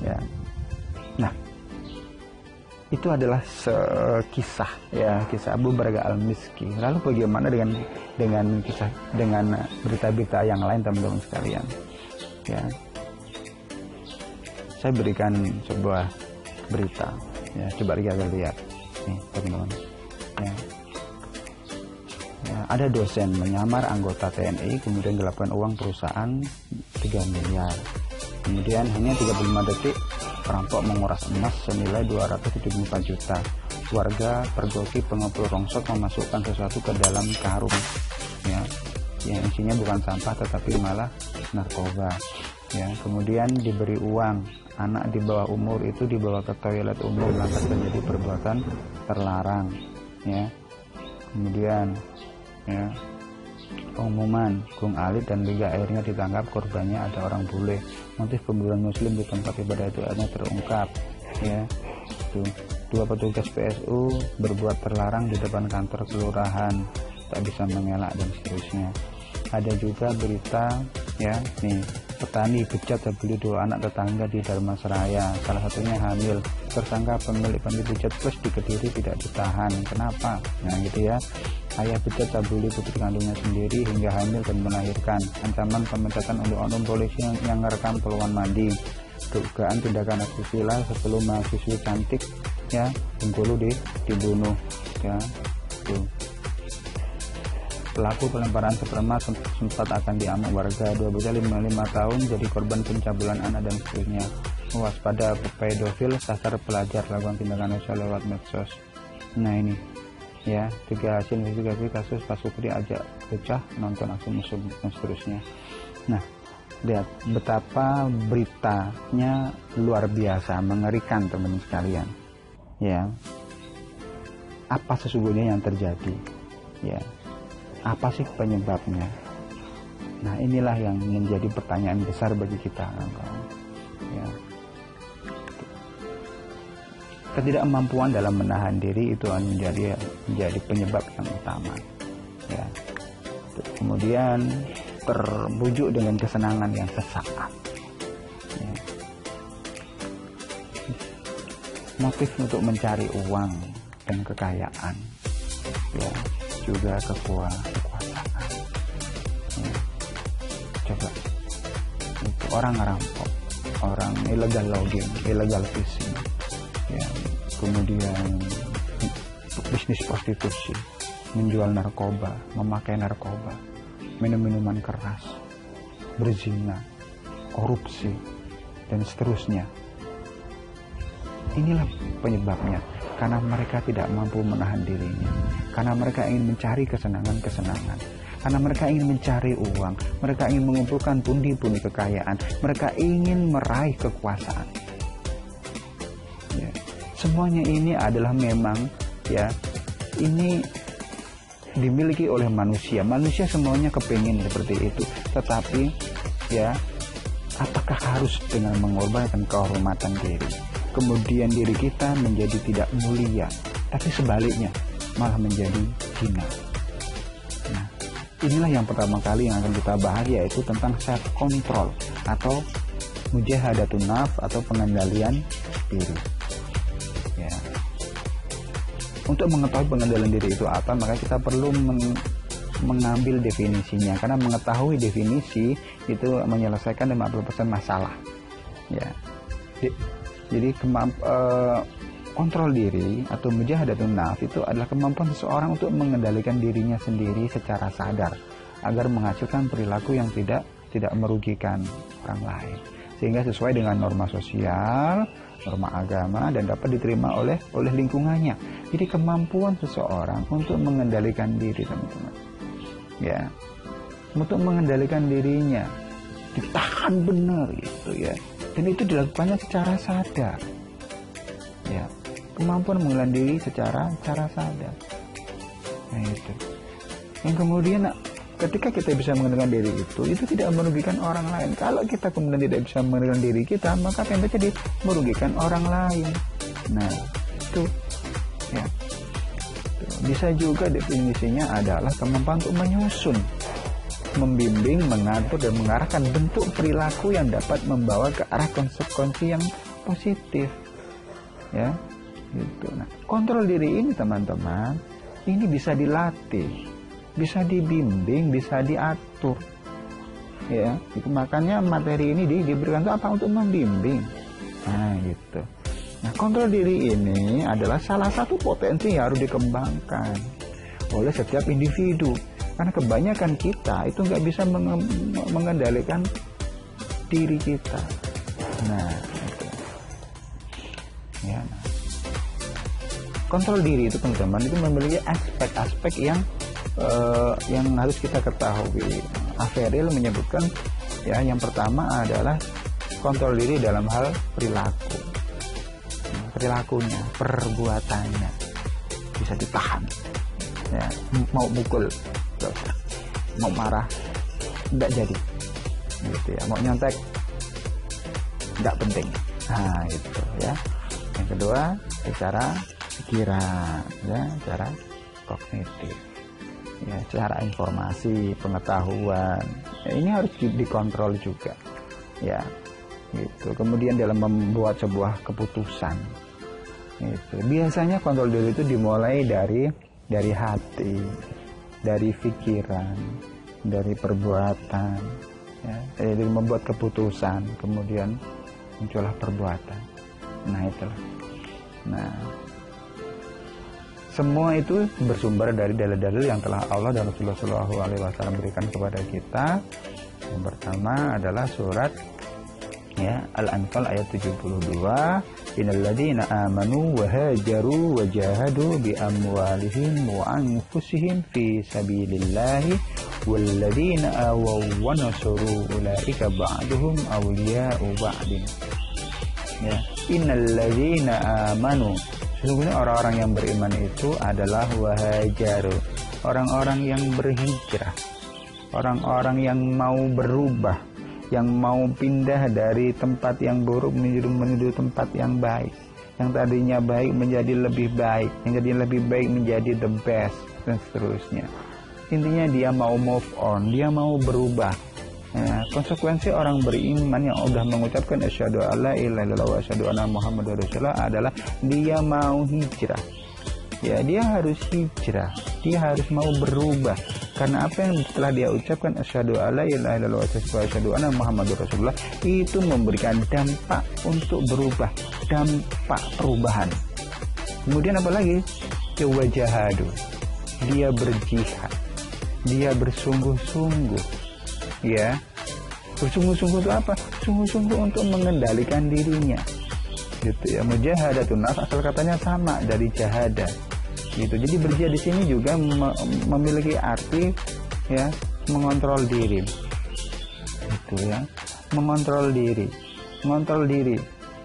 ya. Nah, itu adalah kisah ya, kisah Abu Braga Al-Miski. Lalu bagaimana dengan berita-berita yang lain, teman-teman sekalian? Ya, saya berikan sebuah berita. Ya, coba kita lihat nih, teman-teman. Ya, ada dosen menyamar anggota TNI, kemudian gelapkan uang perusahaan 3 miliar. Kemudian hanya 35 detik perampok menguras emas senilai 274 juta. Warga pergoki pengepul rongsok memasukkan sesuatu ke dalam karung, ya, yang isinya bukan sampah tetapi malah narkoba. Ya, kemudian diberi uang. Anak di bawah umur itu dibawa ke toilet umum lantas terjadi perbuatan terlarang. Ya, kemudian ya, pengumuman Gung Alit dan Liga akhirnya ditangkap, korbannya ada orang bule. Motif pembunuhan muslim di tempat ibadah itu akhirnya terungkap. Ya, itu 2 petugas PSU berbuat terlarang di depan kantor kelurahan, tak bisa mengelak dan seterusnya. Ada juga berita ya nih, petani bejat beli 2 anak tetangga di Dharmasraya, salah satunya hamil. Tersangka pemilik panti bejat plus di Kediri tidak ditahan. Kenapa? Nah gitu ya. Ayah bejat tabuli putri kandungnya sendiri hingga hamil dan melahirkan. Ancaman pemecatan untuk oknum polisi yang merekam peluang mandi. Dugaan tindakan asusila sebelum mahasiswi cantik ya Bengkulu dibunuh ya. Tuh. Pelaku pelemparan sperma sempat akan diamuk warga. 2 bocah 5 tahun jadi korban pencabulan anak dan seterusnya. Waspada pedofil, sasar pelajar, lakukan tindakan sosial lewat medsos. Nah ini ya, 3 hasil investigasi kasus Pak Supri ajak bocah nonton aksi musuh dan seterusnya. Nah, lihat betapa beritanya luar biasa, mengerikan teman-teman sekalian. Ya, apa sesungguhnya yang terjadi? Ya, apa sih penyebabnya? Nah, inilah yang menjadi pertanyaan besar bagi kita. Ya. Ketidakmampuan dalam menahan diri itu menjadi penyebab yang utama. Ya. Kemudian terbujuk dengan kesenangan yang sesaat. Ya. Motif untuk mencari uang dan kekayaan, ya, juga kekuasaan. Ya. Coba itu orang rampok, orang illegal logging, illegal fishing. Ya, kemudian bisnis prostitusi, menjual narkoba, memakai narkoba, minum-minuman keras, berzina, korupsi, dan seterusnya. Inilah penyebabnya, karena mereka tidak mampu menahan dirinya, karena mereka ingin mencari kesenangan-kesenangan, karena mereka ingin mencari uang, mereka ingin mengumpulkan pundi-pundi kekayaan, mereka ingin meraih kekuasaan. Ya. Semuanya ini adalah memang ya, ini dimiliki oleh manusia. Manusia semuanya kepingin seperti itu. Tetapi ya, apakah harus dengan mengorbankan kehormatan diri, kemudian diri kita menjadi tidak mulia, tapi sebaliknya malah menjadi hina? Nah, inilah yang pertama kali yang akan kita bahas, yaitu tentang self control atau mujahadatun nafs atau pengendalian diri. Ya. Untuk mengetahui pengendalian diri itu apa, maka kita perlu mengambil definisinya, karena mengetahui definisi itu menyelesaikan 50% masalah. Ya. Jadi kontrol diri atau mujahadatun nafs itu adalah kemampuan seseorang untuk mengendalikan dirinya sendiri secara sadar agar menghasilkan perilaku yang tidak merugikan orang lain, sehingga sesuai dengan norma sosial, norma agama, dan dapat diterima oleh lingkungannya. Jadi kemampuan seseorang untuk mengendalikan diri, teman-teman. Ya. Untuk mengendalikan dirinya, ditahan benar gitu ya. Dan itu dilakukannya secara sadar. Ya. Kemampuan mengendalikan diri secara sadar. Nah itu. Yang kemudian ketika kita bisa mengendalikan diri itu tidak merugikan orang lain. Kalau kita kemudian tidak bisa mengendalikan diri kita, maka tentu jadi merugikan orang lain. Nah, itu ya. Bisa juga definisinya adalah kemampuan untuk menyusun, membimbing, mengatur dan mengarahkan bentuk perilaku yang dapat membawa ke arah konsekuensi yang positif, ya, gitu. Nah, kontrol diri ini teman-teman, ini bisa dilatih, bisa dibimbing, bisa diatur, ya. Itu makanya materi ini diberikan itu apa, untuk membimbing. Nah, gitu. Nah, kontrol diri ini adalah salah satu potensi yang harus dikembangkan oleh setiap individu. Karena kebanyakan kita itu nggak bisa mengendalikan diri kita. Nah, itu. Ya, nah. Kontrol diri itu teman-teman itu memiliki aspek-aspek yang harus kita ketahui. Averil menyebutkan, ya, yang pertama adalah kontrol diri dalam hal perilaku. Perilakunya, perbuatannya bisa ditahan. Ya, mau mukul, mau marah, tidak jadi, gitu ya. Mau nyontek, tidak penting. Nah, gitu ya. Yang kedua, secara pikiran, ya, secara kognitif, ya, secara informasi, pengetahuan, ya, ini harus dikontrol juga, ya, gitu. Kemudian dalam membuat sebuah keputusan, gitu. Biasanya kontrol diri itu dimulai dari hati, dari pikiran, dari perbuatan, ya, dari membuat keputusan, kemudian muncullah perbuatan. Nah, itulah. Nah, semua itu bersumber dari dalil-dalil yang telah Allah dan Rasulullah SAW berikan kepada kita. Yang pertama adalah surat, ya, Al-Anfal ayat 72. Innalladzina amanu wa hajaru wa jahadu bi amwalihim wa anfusihim fi sabilillahi walladzina awaw wa nasuru ulaika ba'duhum awliya'u ba'din. Ya, innalladzina amanu, sesungguhnya orang-orang yang beriman itu adalah wahajaru, orang-orang yang berhijrah, orang-orang yang mau berubah, yang mau pindah dari tempat yang buruk menuju tempat yang baik, yang tadinya baik menjadi lebih baik, yang tadinya lebih baik menjadi the best, dan seterusnya. Intinya dia mau move on, dia mau berubah. Nah, konsekuensi orang beriman yang sudah mengucapkan asyhadu alla ilaha illallah wa asyhadu anna muhammadar rasulullah adalah dia mau hijrah. Ya, dia harus hijrah, dia harus mau berubah. Karena apa yang setelah dia ucapkan asyhadu alla ilaha illallah wa asyhadu anna muhammadar rasulullah itu memberikan dampak untuk berubah, dampak perubahan. Kemudian apa lagi? Wajahadu, dia berjihad, dia bersungguh-sungguh. Ya, bersungguh-sungguh itu apa? Sungguh-sungguh untuk mengendalikan dirinya, gitu ya. Mujahadatun nafs, asal katanya sama dari jahada, gitu. Jadi berjihad di sini juga memiliki arti, ya, mengontrol diri, gitu ya, mengontrol diri,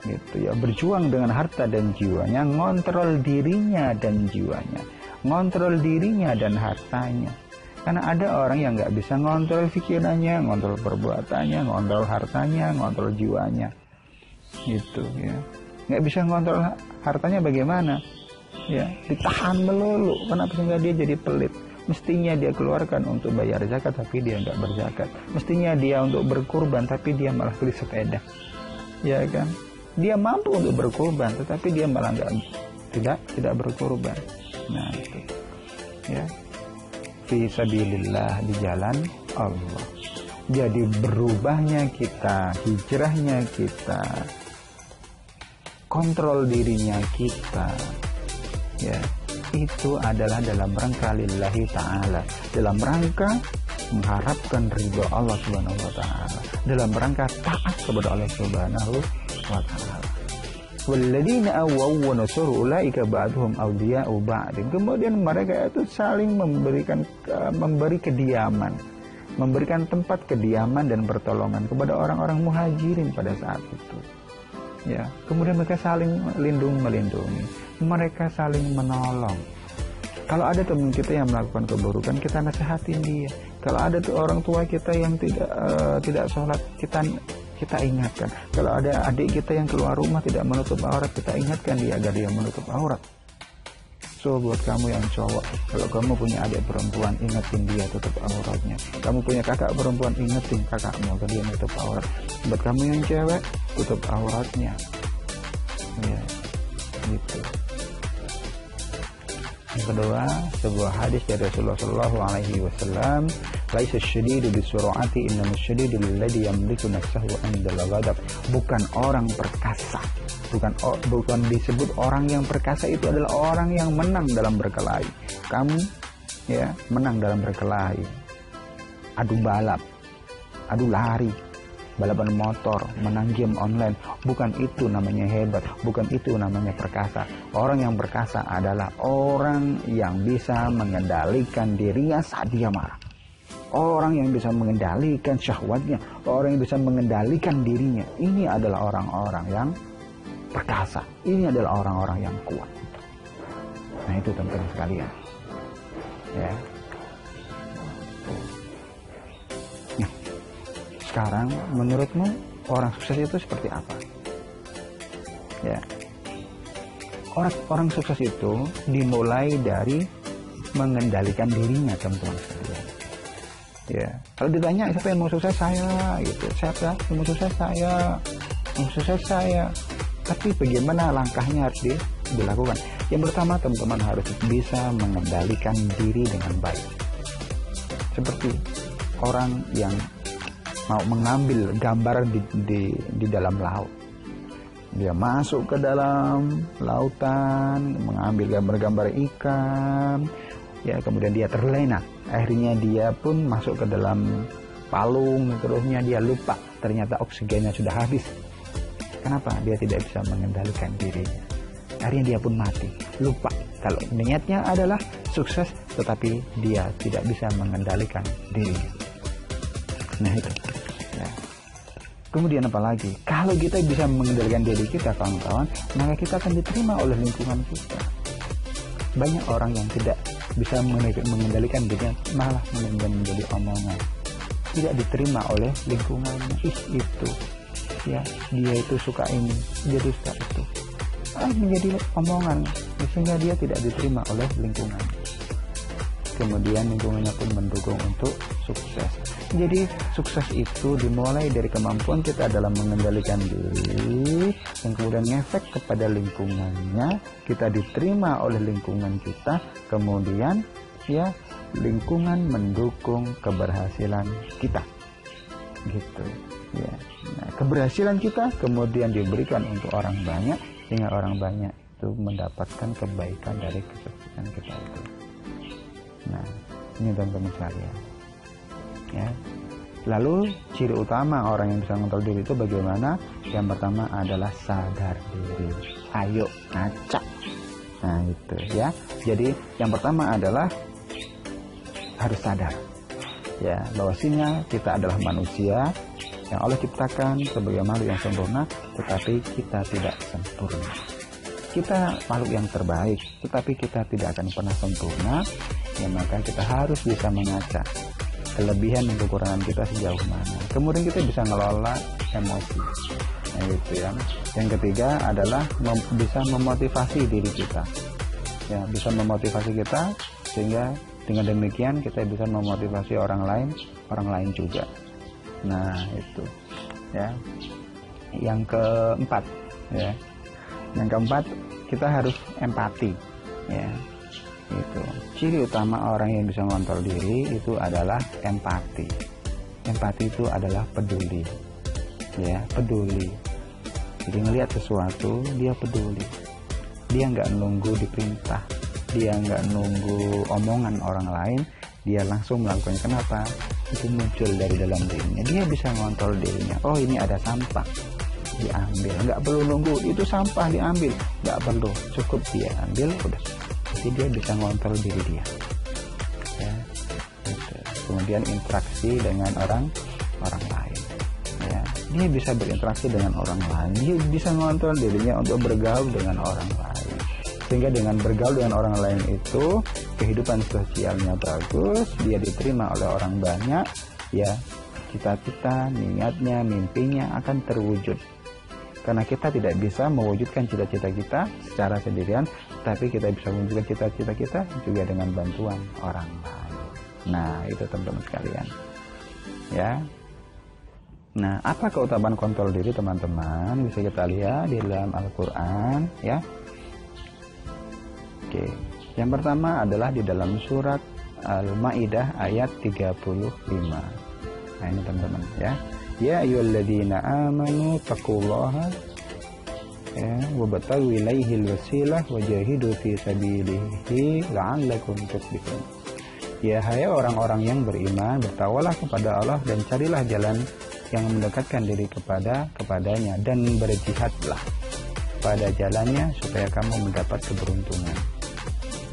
gitu ya. Berjuang dengan harta dan jiwanya, ngontrol dirinya dan jiwanya, ngontrol dirinya dan hartanya. Karena ada orang yang nggak bisa ngontrol pikirannya, ngontrol perbuatannya, ngontrol hartanya, ngontrol jiwanya, gitu ya. Nggak bisa ngontrol hartanya bagaimana? Ya, ditahan melulu. Kenapa? Sehingga dia jadi pelit. Mestinya dia keluarkan untuk bayar zakat, tapi dia nggak berzakat. Mestinya dia untuk berkurban, tapi dia malah beli sepeda, ya kan? Dia mampu untuk berkurban, tetapi dia malah tidak berkurban. Nah, itu, ya. Fi sabilillah, di jalan Allah. Jadi berubahnya kita, hijrahnya kita, kontrol dirinya kita, ya, itu adalah dalam rangka lillahi ta'ala, dalam rangka mengharapkan ridho Allah subhanahu wa ta'ala, dalam rangka taat kepada Allah subhanahu wa ta'ala. Walladzina awaw wa nasuru ulaika ba'duhum awliya'u ba'din. Kemudian mereka itu saling memberi kediaman, memberikan tempat kediaman dan pertolongan kepada orang-orang muhajirin pada saat itu. Ya, kemudian mereka saling melindungi, mereka saling menolong. Kalau ada teman kita yang melakukan keburukan, kita nasihatin dia. Kalau ada tuh orang tua kita yang tidak sholat, kita ingatkan. Kalau ada adik kita yang keluar rumah tidak menutup aurat, kita ingatkan dia agar dia menutup aurat. So, buat kamu yang cowok, kalau kamu punya adik perempuan, ingetin dia tutup auratnya. Kamu punya kakak perempuan, ingetin kakakmu agar dia menutup aurat. Buat kamu yang cewek, tutup auratnya. Ya, gitu. Yang kedua, sebuah hadis dari Rasulullah Shallallahu Alaihi Wasallam, "Laisa syadidu bisur'ati, innamas syadidu alladhi yamliku nafsahu 'indal ghadab." Bukan orang perkasa, bukan disebut orang yang perkasa itu adalah orang yang menang dalam berkelahi. Kamu ya menang dalam berkelahi, adu balap, adu lari, balapan motor, menang game online. Bukan itu namanya hebat, bukan itu namanya perkasa. Orang yang perkasa adalah orang yang bisa mengendalikan dirinya saat dia marah. Orang yang bisa mengendalikan syahwatnya, orang yang bisa mengendalikan dirinya. Ini adalah orang-orang yang perkasa. Ini adalah orang-orang yang kuat. Nah, itu teman-teman sekalian. Ya. Nah, sekarang menurutmu orang sukses itu seperti apa? Ya. Orang sukses itu dimulai dari mengendalikan dirinya, teman-teman sekalian. Ya. Kalau ditanya siapa yang mau sukses, saya gitu. Siapa yang mau sukses, saya. Mau sukses saya. Tapi bagaimana langkahnya harus dilakukan? Yang pertama, teman-teman harus bisa mengendalikan diri dengan baik. Seperti orang yang mau mengambil gambar di dalam laut. Dia masuk ke dalam lautan, mengambil gambar-gambar ikan, ya, kemudian dia terlena. Akhirnya dia pun masuk ke dalam palung, terusnya dia lupa. Ternyata oksigennya sudah habis. Kenapa? Dia tidak bisa mengendalikan dirinya. Akhirnya dia pun mati, lupa kalau niatnya adalah sukses, tetapi dia tidak bisa mengendalikan dirinya. Nah, itu ya. Kemudian apalagi, kalau kita bisa mengendalikan diri kita, kawan-kawan, maka kita akan diterima oleh lingkungan kita. Banyak orang yang tidak bisa mengendalikan dirinya, malah menjadi omongan, tidak diterima oleh lingkungannya. Itu ya, dia itu suka ini, dia suka itu, menjadi omongan, sehingga dia tidak diterima oleh lingkungan. Kemudian lingkungannya pun mendukung untuk sukses. Jadi sukses itu dimulai dari kemampuan kita dalam mengendalikan diri, yang kemudian ngefek kepada lingkungannya, kita diterima oleh lingkungan kita, kemudian ya lingkungan mendukung keberhasilan kita, gitu ya. Nah, keberhasilan kita kemudian diberikan untuk orang banyak, sehingga orang banyak itu mendapatkan kebaikan dari kesuksesan kita itu. Nah, ini teman-teman sekalian. Ya. Lalu ciri utama orang yang bisa mengontrol diri itu bagaimana? Yang pertama adalah sadar diri. Ayo ngacak. Nah, itu ya. Jadi yang pertama adalah harus sadar. Ya, bahwasanya kita adalah manusia yang Allah ciptakan sebagai makhluk yang sempurna, tetapi kita tidak sempurna. Kita makhluk yang terbaik, tetapi kita tidak akan pernah sempurna. Ya, maka kita harus bisa mengaca kelebihan dan kekurangan kita sejauh mana. Kemudian kita bisa ngelola emosi. Nah, itu ya. Yang ketiga adalah bisa memotivasi diri kita. Ya, bisa memotivasi kita sehingga dengan demikian kita bisa memotivasi orang lain juga. Nah, itu ya. Yang keempat ya. Yang keempat, kita harus empati ya. Itu ciri utama orang yang bisa mengontrol diri itu adalah empati. Empati itu adalah peduli ya, peduli. Jadi ngelihat sesuatu dia peduli, dia nggak nunggu diperintah, dia nggak nunggu omongan orang lain, dia langsung melakukannya. Kenapa? Itu muncul dari dalam dirinya, dia bisa mengontrol dirinya. Oh, ini ada sampah, diambil, nggak perlu nunggu itu sampah diambil, nggak perlu, cukup dia ambil udah. Jadi dia bisa mengontrol diri dia ya, gitu. Kemudian interaksi dengan orang lain ya, dia bisa berinteraksi dengan orang lain, dia bisa mengontrol dirinya untuk bergaul dengan orang lain, sehingga dengan bergaul dengan orang lain itu kehidupan sosialnya bagus, dia diterima oleh orang banyak ya, cita-cita, niatnya, mimpinya akan terwujud. Karena kita tidak bisa mewujudkan cita-cita kita secara sendirian, tapi kita bisa mewujudkan cita-cita kita juga dengan bantuan orang lain. Nah, itu teman-teman sekalian. Ya. Nah, apa keutamaan kontrol diri teman-teman? Bisa kita lihat di dalam Al-Quran ya. Oke, yang pertama adalah di dalam surat Al-Maidah ayat 35. Nah ini teman-teman ya. Ya ayyuhalladzina amanu taqullaha ya wabtaghu ilaihil wasilah wajahidu fi sabilihi la'allakum tuflihun. Ya hai orang-orang yang beriman, bertakwalah kepada Allah dan carilah jalan yang mendekatkan diri kepadanya dan berjihadlah pada jalannya supaya kamu mendapat keberuntungan.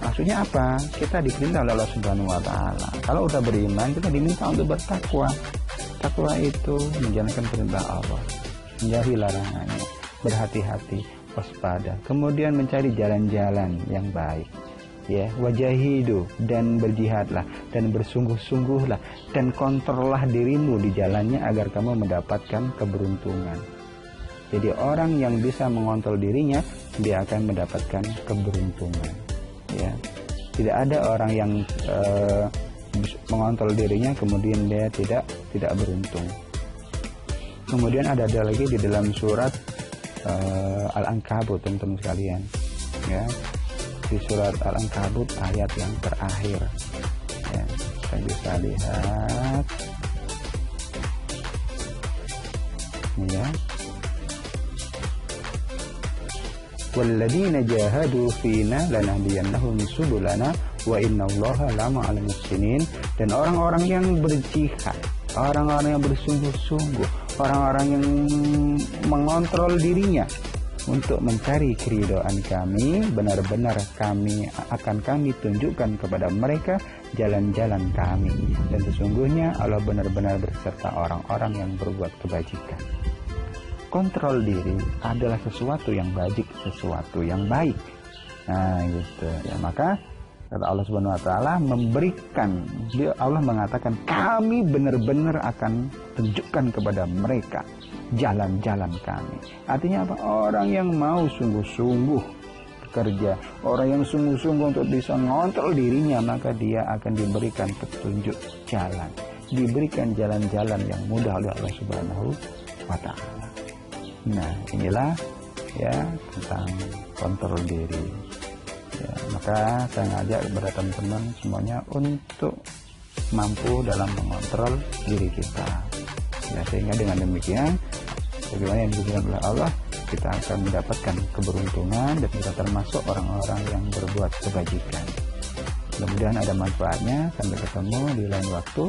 Maksudnya apa? Kita diperintah oleh Allah Subhanahu wa taala. Kalau udah beriman, kita diminta untuk bertakwa. Takwa itu menjalankan perintah Allah, menjauhi larangannya, berhati-hati, waspada, kemudian mencari jalan-jalan yang baik. Ya, wajahidu, dan berjihadlah dan bersungguh-sungguhlah dan kontrollah dirimu di jalannya agar kamu mendapatkan keberuntungan. Jadi orang yang bisa mengontrol dirinya, dia akan mendapatkan keberuntungan. Ya, tidak ada orang yang mengontrol dirinya kemudian dia tidak beruntung. Kemudian ada lagi di dalam surat Al-Ankabut, teman-teman sekalian. Ya. Di surat Al-Ankabut ayat yang terakhir ya, kita bisa lihat ini ya, walladzina jahadu fina lanahdiyannahum subulana wa innallaha lama'al muhsinin. Dan orang-orang yang berjihad, orang-orang yang bersungguh-sungguh, orang-orang yang mengontrol dirinya untuk mencari keridhaan kami, benar-benar kami tunjukkan kepada mereka jalan-jalan kami, dan sesungguhnya Allah benar-benar berserta orang-orang yang berbuat kebajikan. Kontrol diri adalah sesuatu yang baik, sesuatu yang baik. Nah gitu ya, maka kata Allah Subhanahu wa taala memberikan, Allah mengatakan kami benar-benar akan tunjukkan kepada mereka jalan-jalan kami. Artinya apa? Orang yang mau sungguh-sungguh bekerja, orang yang sungguh-sungguh untuk bisa mengontrol dirinya, maka dia akan diberikan petunjuk jalan, diberikan jalan-jalan yang mudah oleh Allah Subhanahu wa taala. Nah, inilah ya tentang kontrol diri. Ya, maka saya ngajak kepada teman-teman semuanya untuk mampu dalam mengontrol diri kita. Ya, sehingga dengan demikian bagaimana yang diberikan oleh Allah, kita akan mendapatkan keberuntungan dan kita termasuk orang-orang yang berbuat kebajikan. Mudah-mudahan ada manfaatnya. Sampai ketemu di lain waktu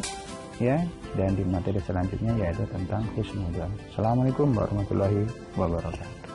ya, dan di materi selanjutnya yaitu tentang husnudzon. Assalamualaikum warahmatullahi wabarakatuh.